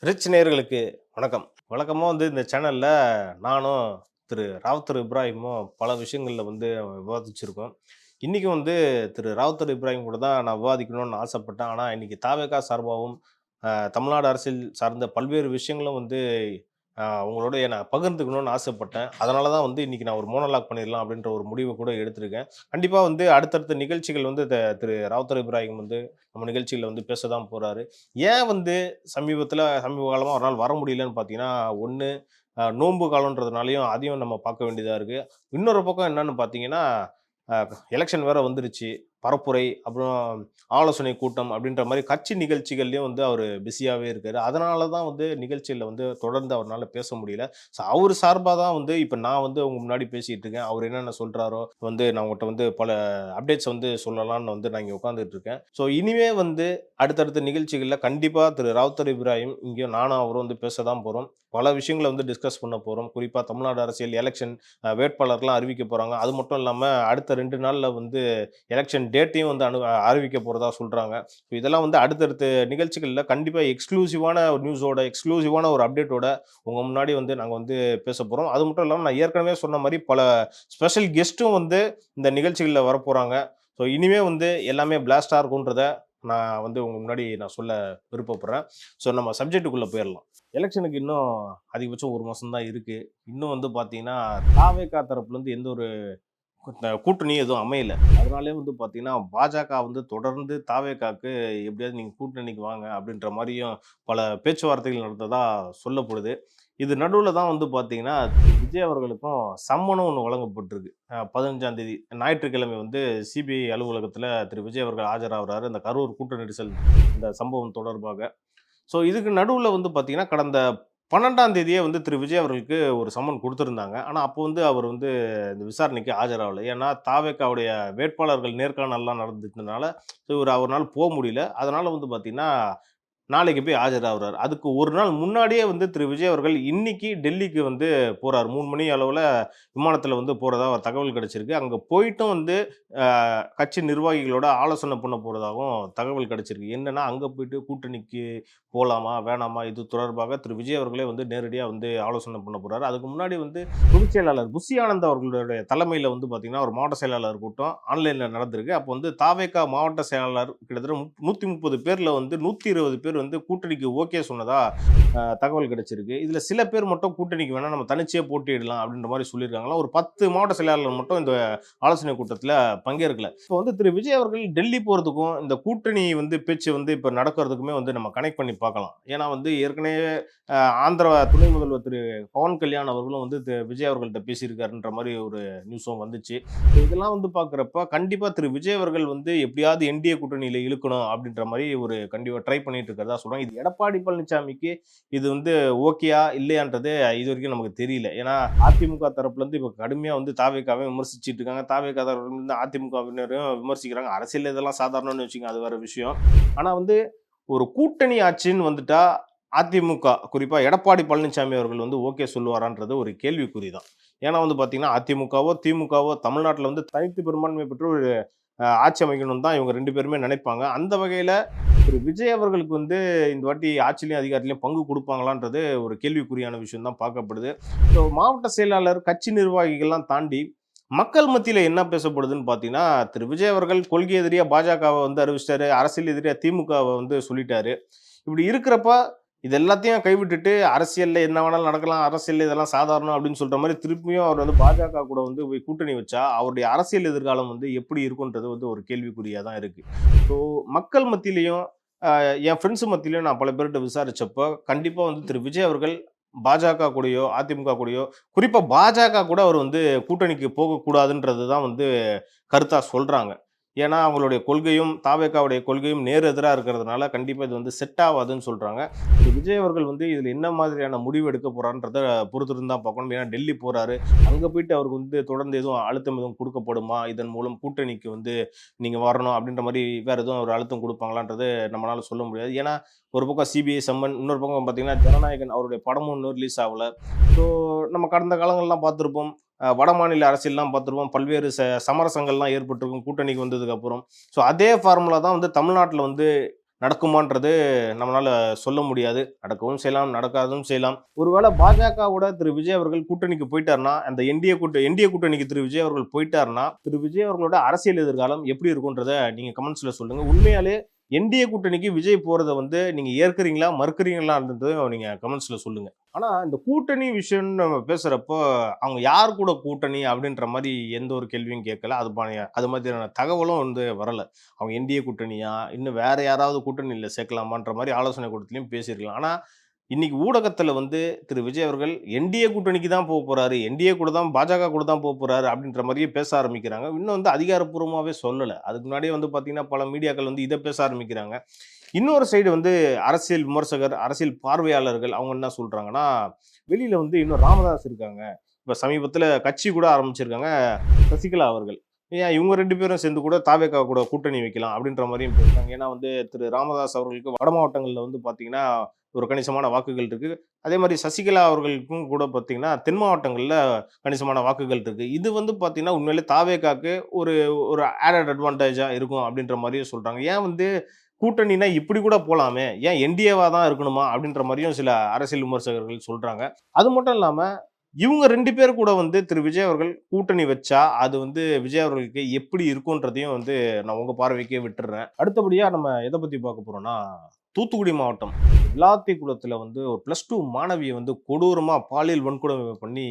Rich நேயர்களுக்கு வணக்கம். வழக்கமா இந்த சேனல்ல நானும் ராவுத்தர் இப்ராஹிமும் பல விஷயங்கள்ல விவாதிச்சிருக்கோம். இன்னைக்கும் திரு ராவுத்தர் இப்ராஹிம் கூட தான் நான் விவாதிக்கணும்னு ஆசைப்பட்டேன். ஆனா, இன்னைக்கு தாவேகா சார்பாவும், தமிழ்நாடு அரசியல் சார்ந்த பல்வேறு விஷயங்களும் உங்களோட நான் பகிர்ந்துக்கணும்னு ஆசைப்பட்டேன். அதனால தான் இன்னைக்கு நான் ஒரு மோனோலாக் பண்ணிடலாம் அப்படின்ற ஒரு முடிவ கூட எடுத்திருக்கேன். கண்டிப்பா அடுத்தடுத்த நிகழ்ச்சிகள் திரு ராவுத்தர் இப்ராஹிம் நம்ம நிகழ்ச்சியில பேச தான் போறாரு. ஏன் சமீப காலமா அவரால வர முடியலன்னு பார்த்தீங்கன்னா, ஒண்ணு நோன்பு காலம்ன்றதுனாலயும் அதையும் நம்ம பார்க்க வேண்டியதா இருக்கு. இன்னொரு பக்கம் என்னன்னு பார்த்தீங்கன்னா, அ எலக்ஷன் வேற வந்துருச்சு. பரப்புரை, அப்புறம் ஆலோசனை கூட்டம் அப்படின்ற மாரி கட்சி நிகழ்ச்சிகள்லயும் அவரு பிஸியாவே இருக்காரு. அதனால தான் நிகழ்ச்சியில தொடர்ந்து அவர்னால பேச முடியல. அவரு சார்பா தான் இப்ப நான் உங்க முன்னாடி பேசிட்டு இருக்கேன். அவரு என்னென்ன சொல்றாரோ நான் உங்கட்ட பல அப்டேட்ஸ் சொல்லலாம்னு நான் இங்க உட்கார்ந்துட்டு இருக்கேன். இனிமே அடுத்தடுத்த நிகழ்ச்சிகள்ல கண்டிப்பா திரு ராவுத்தர் இப்ராஹிம் இங்கேயும் நானும் அவரும் பேச தான் போறோம். பல விஷயங்கள டிஸ்கஸ் பண்ண போறோம். குறிப்பா தமிழ்நாடு அரசியல் எலக்ஷன் வேட்பாளர்லாம் அறிவிக்க போறாங்க. அது மட்டும் இல்லாம அடுத்த 2 நாள்ல எலக்ஷன் டேட்டையும் அறிவிக்க போறதா சொல்றாங்க. இதெல்லாம் அடுத்தடுத்த நிகழ்ச்சிகள்ல கண்டிப்பா எக்ஸ்க்ளூசிவான ஒரு நியூஸோட, எக்ஸ்க்ளூசிவான ஒரு அப்டேட்டோட உங்க முன்னாடி நாங்க பேச போறோம். அது மட்டும் இல்லாம நான் ஏற்கனவே சொன்ன மாரி பல ஸ்பெஷல் கெஸ்ட்டும் இந்த நிகழ்ச்சிகள்ல வரப்போறாங்க. இனிமே எல்லாமே பிளாஸ்ட்டா இருக்கும்ன்றத நான் உங்க முன்னாடி நான் சொல்ல விருப்பப்படுறேன். நம்ம சப்ஜெக்ட்டுக்குள்ள போயிரலாம். எலக்ஷனுக்கு இன்னும் அதிகபட்சம் 1 மாசம் தான் இருக்கு. இன்னும் பார்த்தீங்கன்னா, தாவேகா தரப்புலருந்து எந்த ஒரு கூட்டணி எதுவும் அமையல. அதனாலயே பார்த்தீங்கன்னா, பாஜக தொடர்ந்து தாவேகாக்கு எப்படியாவது நீங்க கூட்டணிக்கு வாங்க அப்படின்ற மாரியும் பல பேச்சுவார்த்தைகள் நடந்ததா சொல்லப்படுது. இது நடுவுல தான் பார்த்தீங்கன்னா, விஜய் அவர்களுக்கும் சம்மனும் ஒண்ணு வழங்கப்பட்டிருக்கு. 15ஆம் தேதி ஞாயிற்றுக்கிழமை சிபிஐ அலுவலகத்தில திரு விஜய் அவர்கள் ஆஜராகுறாரு. இந்த கரூர் கூட்ட நெரிசல் இந்த சம்பவம் தொடர்பாக. இதுக்கு நடுவுல பார்த்தீங்கன்னா, கடந்த 12ஆம் தேதியே திரு விஜய் அவர்களுக்கு ஒரு சம்மன் குடுத்திருந்தாங்க. ஆனா, அப்போ அவர் இந்த விசாரணைக்கு ஆஜராகல. ஏன்னா, தாவேகாவுடைய வேட்பாளர்கள் நேர்காணல்லாம் நடந்துட்டனால, அவர்னால முடியல. அதனால பார்த்தீங்கன்னா, நாளைக்கு போய் ஆஜராகுறாரு. அதுக்கு 1 நாள் முன்னாடியே திரு விஜய் அவர்கள் இன்னைக்கு டெல்லிக்கு போறாரு. 3 மணி அளவுல விமானத்தில போறதா ஒரு தகவல் கிடைச்சிருக்கு. அங்க போயிட்டும் அ கட்சி நிர்வாகிகளோட ஆலோசனை பண்ண போறதாவும் தகவல் கிடைச்சிருக்கு. என்னன்னா, அங்க போயிட்டு கூட்டணிக்கு போலாமா? வேணாமா? இது தொடர்பாக திரு விஜய் அவர்களே நேரடியா ஆலோசனை பண்ண போறாரு. அதுக்கு முன்னாடி பொதுச் செயலாளர் புஷி ஆனந்த் அவர்களுடைய தலைமையில பார்த்தீங்கன்னா, ஒரு மாவட்ட செயலாளர் கூட்டம் ஆன்லைன்ல நடந்திருக்கு. அப்போ தாவேகா மாவட்ட செயலாளர் கிட்டத்தட்ட 130 பேர்ல 120 பேர் கூட்டணிக்கு ஓகே சொன்னதா தகவல் கிடைச்சிருக்கு. இதுல சில பேர் மட்டும் கூட்டணிக்கு வேணாம் நம்ம தனிச்சே போட்டியிடலாம் அப்படின்ற மாரி சொல்லியிருக்காங்களாம். ஒரு 10 மாவட்ட செயலாளர் மட்டும் இந்த ஆலோசனை கூட்டத்துல பங்கேற்கல. இப்போ திரு விஜய் அவர்கள் டெல்லி போறதுக்கும், இந்த கூட்டணி பேச்சு இப்ப நடக்கிறதுக்குமே நம்ம கனெக்ட் பண்ணி பார்க்கலாம். ஏன்னா ஏற்கனவே அ ஆந்திரா துணை முதல்வர் திரு பவன் கல்யாண் அவர்களும் விஜய் அவர்கள்ட்ட பேசியிருக்காருன்ற மாரி ஒரு நியூஸும் வந்துச்சு. இதெல்லாம் பார்க்குறப்ப கண்டிப்பா திரு விஜய் அவர்கள் எப்படியாவது என்டிஏ கூட்டணியில இழுக்கணும் அப்படின்ற மாரி ஒரு கண்டிப்பா ட்ரை பண்ணிட்டு இருக்கிறதா சொல்றாங்க. இது எடப்பாடி பழனிசாமிக்கு இது ஓகேயா இல்லையான்றது இதுவரைக்கும் நமக்கு தெரியல. ஏன்னா அதிமுக தரப்புல இப்ப கடுமையா தாவேகாவை விமர்சிச்சுட்டு இருக்காங்க. தாவேகா தரப்புல அதிமுகவினரும் விமர்சிக்கிறாங்க. அரசியல்ல இதெல்லாம் சாதாரணம்னு வச்சுக்கங்க. அது வேற விஷயம். ஆனா ஒரு கூட்டணி ஆட்சின்னு வந்துட்டா அதிமுக குறிப்பா எடப்பாடி பழனிசாமி அவர்கள் ஓகே சொல்லுவாரான்றது ஒரு கேள்விக்குறி தான். ஏன்னா பார்த்தீங்கன்னா, அதிமுகவோ, திமுகவோ தமிழ்நாட்டுல தனித்து பெரும்பான்மை பெற்று ஒரு ஆட்சி அமைக்கணும்னு தான் இவங்க 2 பேருமே நினைப்பாங்க. அந்த வகையில திரு விஜய் அவர்களுக்கு இந்த வாட்டி ஆட்சியிலயும், அதிகாரத்திலயும் பங்கு குடுப்பாங்களான்றது ஒரு கேள்விக்குறியான விஷயம் தான் பார்க்கப்படுது. மாவட்ட செயலாளர், கட்சி நிர்வாகிகள்லாம் தாண்டி மக்கள் மத்தியில என்ன பேசப்படுதுன்னு பார்த்தீங்கன்னா, திரு விஜய் அவர்கள் கொள்கை எதிரியா பாஜகவ அறிவிச்சுட்டாரு. அரசியல் எதிரியா திமுகவ சொல்லிட்டாரு. இப்படி இருக்கிறப்ப, இது எல்லாத்தையும் கைவிட்டுட்டு அரசியல்ல என்ன வேணாலும் நடக்கலாம். அரசியல்ல இதெல்லாம் சாதாரணம் அப்படின்னு சொல்ற மாரி திருப்பியும் அவர் பாஜக கூட போய் கூட்டணி வச்சா, அவருடைய அரசியல் எதிர்காலம் எப்படி இருக்கும்ன்றது ஒரு கேள்விக்குறியா தான் இருக்கு. ஸோ மக்கள் மத்தியிலயும், என் ஃப்ரெண்ட்ஸ் மத்தியிலயும் நான் பல பேர்ட்ட விசாரிச்சப்போ, கண்டிப்பா திரு விஜய் அவர்கள் பாஜக கூடயோ, அதிமுக கூடயோ, குறிப்பா பாஜக கூட அவர் கூட்டணிக்கு போகக்கூடாதுன்றது தான் கருத்தா சொல்றாங்க. ஏன்னா, அவங்களுடைய கொள்கையும், தாவேகாவுடைய கொள்கையும் நேர் எதிரா இருக்கிறதுனால, கண்டிப்பா இது செட் ஆவாதுன்னு சொல்றாங்க. விஜய் அவர்கள் இதுல என்ன மாதிரியான முடிவு எடுக்க போறார்ன்றத பொறுத்திருந்து தான் பார்க்கணும். ஏன்னா டெல்லி போறாரு. அங்க போயிட்டு அவருக்கு தொடர்ந்து எதுவும் அழுத்தம் எதுவும் குடுக்கப்படுமா? இதன் மூலம் கூட்டணிக்கு நீங்க வரணும் அப்படின்ற மாரி வேற எதுவும் ஒரு அழுத்தம் குடுப்பாங்களான்றது நம்மளால சொல்ல முடியாது. ஏன்னா, ஒரு பக்கம் சிபிஐ சம்மன், இன்னொரு பக்கம் பார்த்தீங்கன்னா, ஜனநாயகன் அவருடைய படமும் இன்னும் ரிலீஸ் ஆவல. ஸோ நம்ம கடந்த காலங்கள்லாம் பார்த்திருப்போம். வடமாநில அரசியல்லாம் பார்த்துருப்போம். பல்வேறு சமரசங்கள்லாம் ஏற்பட்டிருக்கும் கூட்டணிக்கு வந்ததுக்கு அப்புறம். அதே ஃபார்முலா தான் தமிழ்நாட்டுல நடக்குமான்றது நம்மளால சொல்ல முடியாது. நடக்கவும் செய்யலாம், நடக்காதவும் செய்யலாம். ஒருவேளை பாஜகவோட திரு விஜய் அவர்கள் கூட்டணிக்கு போயிட்டாருன்னா, அந்த என்டிஏ கூட்டணிக்கு திரு விஜய் அவர்கள் போயிட்டாருன்னா, திரு விஜய் அவர்களோட அரசியல் எதிர்காலம் எப்படி இருக்குன்றத நீங்க கமெண்ட்ஸ்ல சொல்லுங்க. உண்மையாலே என்டிஏ கூட்டணிக்கு விஜய் போறத வந்து நீங்க ஏற்கிறீங்களா? மறுக்கிறீங்களான்றதையும் நீங்க கமெண்ட்ஸ்ல சொல்லுங்க. ஆனா இந்த கூட்டணி விஷயம்னு நம்ம பேசுறப்போ, அவங்க யார் கூட கூட்டணி அப்படின்ற மாரி எந்த ஒரு கேள்வியும் கேட்கல. அது மாதிரியான தகவலும் வந்து வரல. அவங்க என்டிஏ கூட்டணியா? இன்னும் வேற யாராவது கூட்டணியில சேர்க்கலாமான்ற மாரி ஆலோசனை கூட்டத்திலயும் பேசியிருக்கலாம். ஆனா, இன்னைக்கு ஊடகத்துல வந்து திரு விஜய் அவர்கள் என்டிஏ கூட்டணிக்கு தான் போறாரு. என்டிஏ கூட தான் பாஜக கூட தான் போறாரு அப்படின்ற மாரியே பேச ஆரம்பிக்கிறாங்க. இன்னும் வந்து அதிகாரப்பூர்வமாவே சொல்லல. அதுக்கு முன்னாடியே வந்து பார்த்தீங்கன்னா, பல மீடியாக்கள் வந்து இத பேச ஆரம்பிக்கிறாங்க. இன்னொரு சைடு வந்து அரசியல் விமர்சகர், அரசியல் பார்வையாளர்கள் அவங்க என்ன சொல்றாங்கன்னா, வெளியில வந்து இன்னும் ராமதாஸ் இருக்காங்க. இப்ப சமீபத்தில கட்சி கூட ஆரம்பிச்சிருக்காங்க சசிகலா அவர்கள். ஏன் இவங்க 2 பேரும் சேர்ந்து கூட தாவேகா கூட கூட்டணி வைக்கலாம் அப்படின்ற மாரியும் பேசுறாங்க. ஏன்னா வந்து திரு ராமதாஸ் அவர்களுக்கு வட மாவட்டங்கள்ல வந்து பார்த்தீங்கன்னா, ஒரு கணிசமான வாக்குகள் இருக்கு. அதே மாரி சசிகலா அவர்களுக்கும் கூட பார்த்தீங்கன்னா, தென் மாவட்டங்கள்ல கணிசமான வாக்குகள் இருக்கு. இது வந்து பார்த்தீங்கன்னா, உண்மையிலே தாவேகாக்கு ஒரு ஒரு ஆடட் அட்வான்டேஜா இருக்கும் அப்படின்ற மாரியும் சொல்றாங்க. ஏன் வந்து கூட்டணினா இப்படி கூட போலாமே! ஏன் என்டிஏவா தான் இருக்கணுமா? அப்படின்ற மாரியும் சில அரசியல் விமர்சகர்கள் சொல்றாங்க. அது மட்டும் இல்லாம இவங்க 2 பேர் கூட வந்து திரு விஜய் அவர்கள் கூட்டணி வச்சா, அது வந்து விஜய் அவர்களுக்கு எப்படி இருக்குன்றதையும் வந்து நான் உங்க பார்வைக்கே விட்டுர்றேன். அடுத்தபடியா நம்ம எத பத்தி பார்க்க போறோம்னா, தூத்துக்குடி மாவட்டம் விளாத்திக்குளத்துல வந்து ஒரு +2 மாணவிய வந்து கொடூரமா பாலியல் வன்கொடுமை பண்ணி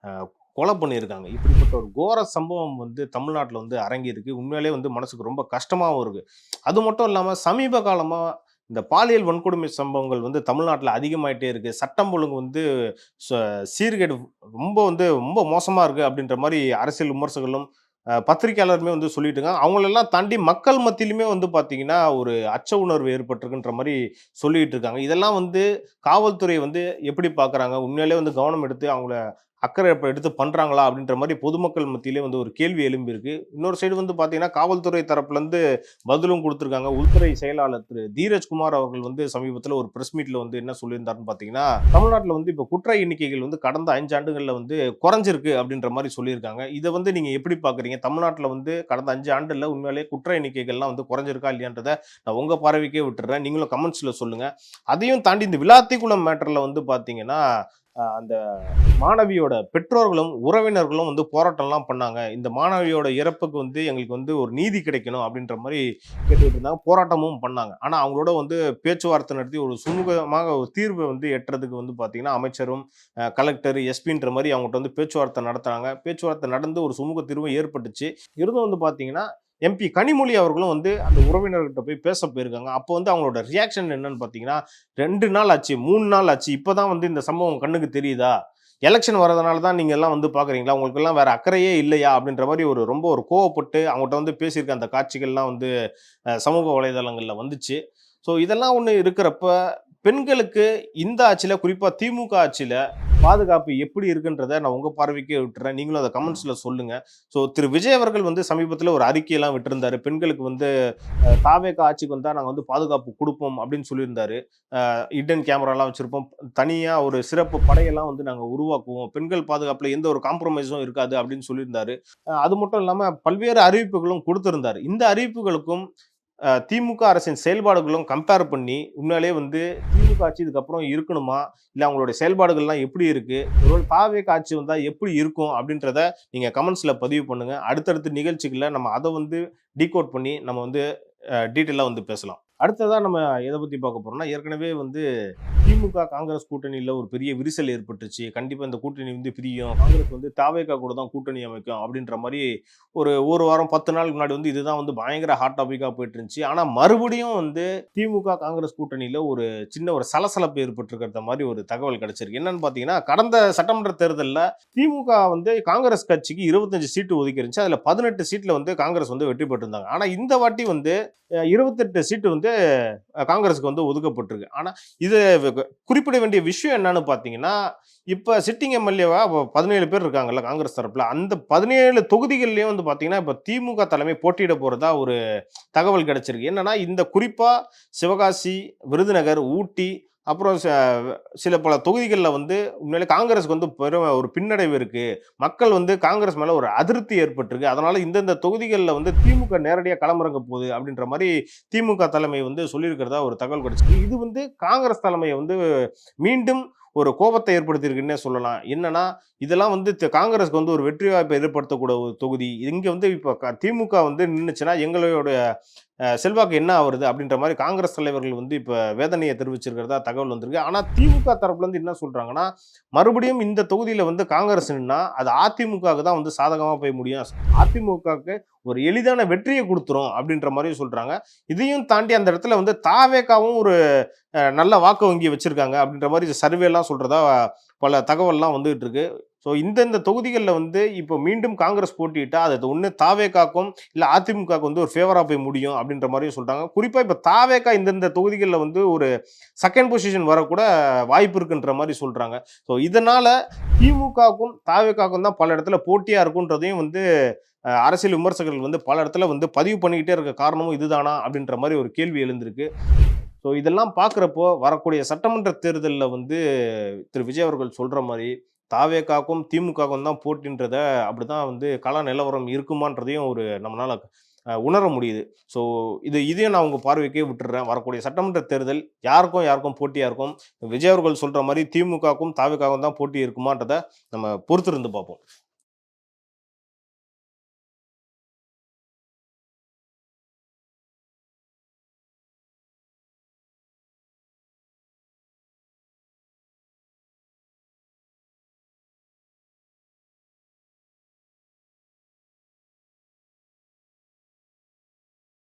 அ கொலை பண்ணியிருக்காங்க. இப்படிப்பட்ட ஒரு கோர சம்பவம் வந்து தமிழ்நாட்டுல வந்து அரங்கேறிருக்கு. உண்மையிலேயே வந்து மனசுக்கு ரொம்ப கஷ்டமாவும் இருக்கு. அது மட்டும் இல்லாம சமீப காலமா இந்த பாலியல் வன்கொடுமை சம்பவங்கள் வந்து தமிழ்நாட்டுல அதிகமாயிட்டே இருக்கு. சட்டம் ஒழுங்கு வந்து ச சீர்கேடு ரொம்ப மோசமா இருக்கு அப்படின்ற மாரி அரசியல் விமர்சகர்களும், பத்திரிக்கையாளருமே வந்து சொல்லிட்டு இருக்காங்க. அவங்களெல்லாம் தாண்டி மக்கள் மத்தியிலுமே வந்து பார்த்தீங்கன்னா, ஒரு அச்ச உணர்வு ஏற்பட்டிருக்குன்ற மாரி சொல்லிட்டு இருக்காங்க. இதெல்லாம் வந்து காவல்துறை வந்து எப்படி பார்க்குறாங்க? உண்மையிலேயே வந்து கவனம் எடுத்து அவங்கள அக்கறை எடுத்து பண்றாங்களா? அப்படின்ற மாரி பொதுமக்கள் மத்தியிலே வந்து ஒரு கேள்வி எழும்பியிருக்கு. இன்னொரு சைடு வந்து பார்த்தீங்கன்னா, காவல்துறை தரப்புலருந்து பதிலும் குடுத்துருக்காங்க. உள்துறை செயலாளர் திரு தீரஜ்குமார் அவர்கள் வந்து சமீபத்தில ஒரு பிரஸ் மீட்ல வந்து என்ன சொல்லியிருந்தாருன்னு பார்த்தீங்கன்னா, தமிழ்நாட்டுல வந்து இப்ப குற்ற எண்ணிக்கைகள் வந்து கடந்த 5 ஆண்டுகள்ல வந்து குறைஞ்சிருக்கு அப்படின்ற மாரி சொல்லியிருக்காங்க. இத வந்து நீங்க எப்படி பார்க்குறீங்க? தமிழ்நாட்டுல வந்து கடந்த 5 ஆண்டுல உண்மையிலேயே குற்ற எண்ணிக்கைகள்லாம் வந்து குறைஞ்சிருக்கா இல்லையான்றத நான் உங்க பார்வைக்கே விட்டுர்றேன். நீங்களும் கமெண்ட்ஸ்ல சொல்லுங்க. அதையும் தாண்டி இந்த விளாத்திக்குளம் மேட்டர்ல வந்து பார்த்தீங்கன்னா, அந்த மாணவியோட பெற்றோர்களும், உறவினர்களும் வந்து போராட்டம்லாம் பண்ணாங்க. இந்த மாணவியோட இறப்புக்கு வந்து எங்களுக்கு வந்து ஒரு நீதி கிடைக்கணும் அப்படின்ற மாரி கேட்டுட்டு இருந்தாங்க. போராட்டமும் பண்ணாங்க. ஆனா அவங்களோட வந்து பேச்சுவார்த்தை நடத்தி ஒரு சுமூகமாக ஒரு தீர்வு வந்து எட்டுறதுக்கு வந்து பார்த்தீங்கன்னா, அமைச்சரும், கலெக்டர், எஸ்பின்ற மாரி அவங்கட்ட வந்து பேச்சுவார்த்தை நடத்துனாங்க. பேச்சுவார்த்தை நடந்து ஒரு சுமூக தீர்வும் ஏற்பட்டுச்சு. இருந்தும் வந்து பார்த்தீங்கன்னா, எம்பி கனிமொழி அவர்களும் வந்து அந்த உறவினர்கிட்ட போய் பேச போயிருக்காங்க. அப்போ வந்து அவங்களோட ரியாக்ஷன் என்னன்னு பார்த்தீங்கன்னா, 2 நாள் ஆச்சு, 3 நாள் ஆச்சு. இப்பதான் வந்து இந்த சம்பவம் கண்ணுக்கு தெரியுதா? எலக்ஷன் வரதுனால தான் நீங்க எல்லாம் வந்து பார்க்குறீங்களா? உங்களுக்கெல்லாம் வேற அக்கறையே இல்லையா? அப்படின்ற மாரி ரொம்ப ஒரு கோவப்பட்டு அவங்கட்ட வந்து பேசியிருக்க அந்த காட்சிகள்லாம் வந்து சமூக வலைதளங்கள்ல வந்துச்சு. ஸோ இதெல்லாம் ஒண்ணு இருக்கிறப்ப, பெண்களுக்கு இந்த ஆட்சியில குறிப்பா திமுக ஆட்சியில பாதுகாப்பு எப்படி இருக்குன்றத நான் உங்க பார்வைக்கே விட்டுறேன். நீங்களும் அத கமெண்ட்ஸ்ல சொல்லுங்க. ஸோ திரு விஜய் அவர்கள் வந்து சமீபத்தில ஒரு அறிக்கையெல்லாம் விட்டிருந்தாரு. பெண்களுக்கு வந்து தாவேகா ஆட்சிக்கு வந்தா நாங்க வந்து பாதுகாப்பு குடுப்போம் அப்படின்னு சொல்லியிருந்தாரு. ஹிட்டன் கேமராலாம் வச்சிருப்போம். தனியா ஒரு சிறப்பு படையெல்லாம் வந்து நாங்க உருவாக்குவோம். பெண்கள் பாதுகாப்புல எந்த ஒரு காம்ப்ரமைஸும் இருக்காது அப்படின்னு சொல்லியிருந்தாரு. அது மட்டும் இல்லாம பல்வேறு அறிவிப்புகளும் குடுத்திருந்தாரு. இந்த அறிவிப்புகளுக்கும் திமுக அரசின் செயல்பாடுகளும் கம்பேர் பண்ணி, உண்மையிலேயே வந்து திமுக ஆட்சி இதுக்கப்புறம் இருக்கணுமா? இல்ல அவங்களுடைய செயல்பாடுகள்லாம் எப்படி இருக்கு? ஒருவேள தாவேகா ஆட்சி வந்தா எப்படி இருக்கும்? அப்படின்றத நீங்க கமெண்ட்ஸ்ல பதிவு பண்ணுங்க. அடுத்தடுத்த நிகழ்ச்சிகள்ல நம்ம அத வந்து டீகோட் பண்ணி நம்ம வந்து டீட்டெயிலா வந்து பேசலாம். அடுத்ததா நம்ம எத பத்தி பார்க்க போறோம்னா, ஏற்கனவே வந்து திமுக, காங்கிரஸ் கூட்டணியில ஒரு பெரிய விரிசல் ஏற்பட்டுருச்சு. கண்டிப்பா இந்த கூட்டணி வந்து பிரியும். காங்கிரஸ் வந்து தாவேகா கூட தான் கூட்டணி அமைக்கும் அப்படின்ற மாரி ஒரு 1 வாரம் 10 நாளுக்கு முன்னாடி வந்து இதுதான் வந்து பயங்கர ஹாட் டாபிக்கா போயிட்டு இருந்துச்சு. ஆனா மறுபடியும் வந்து திமுக, காங்கிரஸ் கூட்டணியில ஒரு சின்ன ஒரு சலசலப்பு ஏற்பட்டிருக்கிற மாரி ஒரு தகவல் கிடைச்சிருக்கு. என்னன்னு பார்த்தீங்கன்னா, கடந்த சட்டமன்ற தேர்தல்ல திமுக வந்து காங்கிரஸ் கட்சிக்கு 25 சீட்டு ஒதுக்கி இருந்துச்சு. அதுல 18 சீட்ல வந்து காங்கிரஸ் வந்து வெற்றி பெற்றிருந்தாங்க. ஆனா இந்த வாட்டி வந்து 28 சீட்டு வந்து காங்கிரஸ்க்கு வந்து ஒதுக்கப்பட்டிருக்கு. ஆனா இது குறிப்பிட வேண்டிய விஷயம் என்னன்னு பார்த்தீங்கன்னா, இப்ப சிட்டிங் எம்எல்ஏவா 17 பேர் இருக்காங்கல்ல காங்கிரஸ் தரப்புல. அந்த 17 தொகுதிகள்லயும் வந்து பார்த்தீங்கன்னா, இப்ப திமுக தலைமை போட்டியிட போறதா ஒரு தகவல் கிடைச்சிருக்கு. என்னன்னா, இந்த குறிப்பா சிவகாசி, விருதுநகர், ஊட்டி, அப்புறம் சில பல தொகுதிகள்ல வந்து உண்மையிலே காங்கிரஸ்க்கு வந்து பெரும் ஒரு பின்னடைவு இருக்கு. மக்கள் வந்து காங்கிரஸ் மேல ஒரு அதிருப்தி ஏற்பட்டிருக்கு. அதனால இந்தந்த தொகுதிகள்ல வந்து திமுக நேரடியா களமிறங்க போகுது அப்படின்ற மாரி திமுக தலைமை வந்து சொல்லியிருக்கிறதா ஒரு தகவல் கிடைச்சது. இது வந்து காங்கிரஸ் தலைமைய வந்து மீண்டும் ஒரு கோபத்தை ஏற்படுத்தியிருக்குன்னே சொல்லலாம். என்னன்னா, இதெல்லாம் வந்து காங்கிரஸ்க்கு வந்து ஒரு வெற்றி வாய்ப்பை ஏற்படுத்தக்கூடிய ஒரு தொகுதி. இங்க வந்து இப்ப திமுக வந்து நின்னுச்சுன்னா எங்களுடைய செல்வாக்கு என்ன ஆவுறது? அப்படின்ற மாரி காங்கிரஸ் தலைவர்கள் வந்து இப்ப வேதனைய தெரிவிச்சிருக்கிறதா தகவல் வந்திருக்கு. ஆனா திமுக தரப்புலருந்து என்ன சொல்றாங்கன்னா, மறுபடியும் இந்த தொகுதியில வந்து காங்கிரஸ் நின்னா, அது அதிமுகவுக்கு தான் வந்து சாதகமா போய் முடியும். அதிமுகவுக்கு ஒரு எளிதான வெற்றிய குடுத்துரும் அப்படின்ற மாரியும் சொல்றாங்க. இதையும் தாண்டி அந்த இடத்துல வந்து தாவேகாவும் ஒரு நல்ல வாக்கு வங்கி வச்சிருக்காங்க அப்படின்ற மாரி சர்வேலாம் சொல்றதா பல தகவல்லாம் வந்துகிட்டு இருக்கு. ஸோ இந்தந்த தொகுதிகள்ல வந்து இப்போ மீண்டும் காங்கிரஸ் போட்டியிட்டா, அது ஒண்ணு தாவேகாக்கும், இல்ல அதிமுகவுக்கு வந்து ஒரு ஃபேவரா போய் முடியும் அப்படின்ற மாரியும் சொல்றாங்க. குறிப்பா இப்ப தாவேகா இந்தந்த தொகுதிகள்ல வந்து ஒரு 2ண்ட் பொசிஷன் வரக்கூட வாய்ப்பு இருக்குன்ற மாரி சொல்றாங்க. ஸோ இதனால திமுகவுக்கும், தாவேகாவுக்கும் தான் பல இடத்துல போட்டியா இருக்குன்றதையும் வந்து அரசியல் விமர்சகர்கள் வந்து பல இடத்துல வந்து பதிவு பண்ணிக்கிட்டே இருக்க காரணமும் இதுதானா? அப்படின்ற மாரி ஒரு கேள்வி எழுந்திருக்கு. ஸோ இதெல்லாம் பார்க்குறப்போ, வரக்கூடிய சட்டமன்ற தேர்தல்ல வந்து திரு விஜய் அவர்கள் சொல்ற மாரி, தாவேகாக்கும், திமுகவுக்கும் தான் போட்டின்றத அப்படிதான் வந்து கள நிலவரம் இருக்குமான்றதையும் ஒரு நம்மனால உணர முடியுது. ஸோ இதையும் நான் உங்க பார்வைக்கே விட்டுர்றேன். வரக்கூடிய சட்டமன்ற தேர்தல் யாருக்கும் யாருக்கும் போட்டியா இருக்கும். விஜய் அவர்கள் சொல்ற மாரி திமுகவுக்கும், தாவேகாவுக்கும் தான் போட்டி இருக்குமான்றத நம்ம பொறுத்திருந்து பார்ப்போம்.